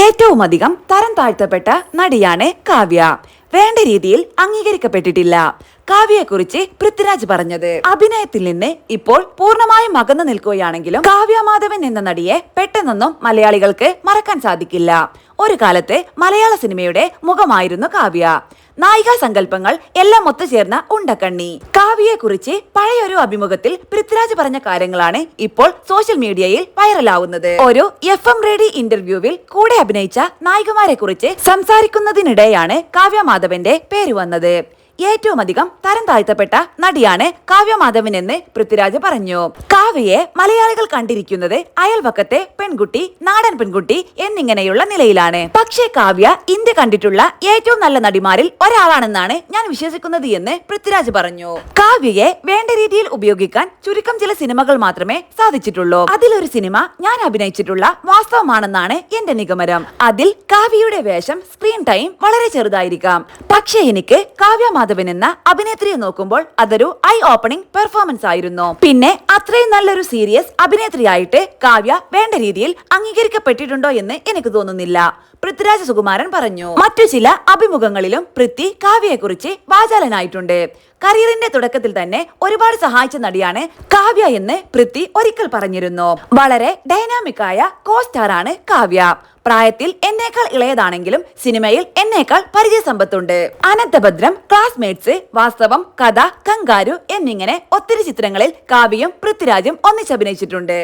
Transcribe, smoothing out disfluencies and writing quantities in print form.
ഏറ്റവും അധികം തരം താഴ്ത്തപ്പെട്ട നടിയാണ് കാവ്യ. വേണ്ട രീതിയിൽ അംഗീകരിക്കപ്പെട്ടിട്ടില്ല. കാവ്യയെക്കുറിച്ച് പൃഥ്വിരാജ് പറഞ്ഞത്. അഭിനയത്തിൽ നിന്ന് ഇപ്പോൾ പൂർണ്ണമായും അകന്നു നിൽക്കുകയാണെങ്കിലും കാവ്യ മാധവൻ എന്ന നടിയെ പെട്ടെന്നൊന്നും മലയാളികൾക്ക് മറക്കാൻ സാധിക്കില്ല. ഒരു കാലത്ത് മലയാള സിനിമയുടെ മുഖമായിരുന്നു കാവ്യ. നായികാ സങ്കല്പങ്ങൾ എല്ലാം ഒത്തുചേർന്ന ഉണ്ടക്കണ്ണി. കാവ്യയെ കുറിച്ച് പഴയൊരു അഭിമുഖത്തിൽ പൃഥ്വിരാജ് പറഞ്ഞ കാര്യങ്ങളാണ് ഇപ്പോൾ സോഷ്യൽ മീഡിയയിൽ വൈറലാവുന്നത്. ഒരു FM റേഡിയോ ഇന്റർവ്യൂവിൽ കൂടെ അഭിനയിച്ച നായികമാരെ കുറിച്ച് സംസാരിക്കുന്നതിനിടെയാണ് കാവ്യ മാധവന്റെ പേര് വന്നത്. ഏറ്റവും അധികം തരം താഴ്ത്തപ്പെട്ട നടിയാണ് കാവ്യ മാധവൻ എന്ന് പൃഥ്വിരാജ് പറഞ്ഞു. കാവ്യയെ മലയാളികൾ കണ്ടിരിക്കുന്നത് അയൽവക്കത്തെ പെൺകുട്ടി, നാടൻ പെൺകുട്ടി എന്നിങ്ങനെയുള്ള നിലയിലാണ്. പക്ഷേ കാവ്യ ഇന്ത്യ കണ്ടിട്ടുള്ള ഏറ്റവും നല്ല നടിമാരിൽ ഒരാളാണെന്നാണ് ഞാൻ വിശ്വസിക്കുന്നത് എന്ന് പൃഥ്വിരാജ് പറഞ്ഞു. കാവ്യയെ വേണ്ട രീതിയിൽ ഉപയോഗിക്കാൻ ചുരുക്കം ചില സിനിമകൾ മാത്രമേ സാധിച്ചിട്ടുള്ളൂ. അതിലൊരു സിനിമ ഞാൻ അഭിനയിച്ചിട്ടുള്ള വാസ്തവമാണെന്നാണ് എന്റെ നിഗമനം. അതിൽ കാവ്യയുടെ വേഷം, സ്ക്രീൻ ടൈം വളരെ ചെറുതായിരിക്കാം. പക്ഷേ എനിക്ക് കാവ്യ മാധവൻ എന്ന അഭിനേത്രിയെ നോക്കുമ്പോൾ അതൊരു ഐ ഓപ്പണിംഗ് പെർഫോമൻസ് ആയിരുന്നു. പിന്നെ അത്രയും നല്ലൊരു സീരിയസ് അഭിനേത്രിയായിട്ട് കാവ്യ വേണ്ട രീതിയിൽ അംഗീകരിക്കപ്പെട്ടിട്ടുണ്ടോ എന്ന് എനിക്ക് തോന്നുന്നില്ല, പൃഥ്വിരാജ് സുകുമാരൻ പറഞ്ഞു. മറ്റു ചില അഭിമുഖങ്ങളിലും പൃഥ്വി കാവ്യയെ കുറിച്ച് വാചാലനായിട്ടുണ്ട്. കരിയറിന്റെ തുടക്കത്തിൽ തന്നെ ഒരുപാട് സഹായിച്ച നടിയാണ് കാവ്യ എന്ന് പൃഥ്വി ഒരിക്കൽ പറഞ്ഞിരുന്നു. വളരെ ഡൈനാമിക് ആയ കോസ്റ്റാറാണ് കാവ്യ. പ്രായത്തിൽ എന്നേക്കാൾ ഇളയതാണെങ്കിലും സിനിമയിൽ എന്നേക്കാൾ പരിചയസമ്പത്തുണ്ട്. അനന്തഭദ്രം, ക്ലാസ്മേറ്റ്സ്, വാസ്തവം, കഥ, കങ്കാരു എന്നിങ്ങനെ ഒത്തിരി ചിത്രങ്ങളിൽ കാവ്യയും പൃഥ്വിരാജും ഒന്നിച്ചഭിനയിച്ചിട്ടുണ്ട്.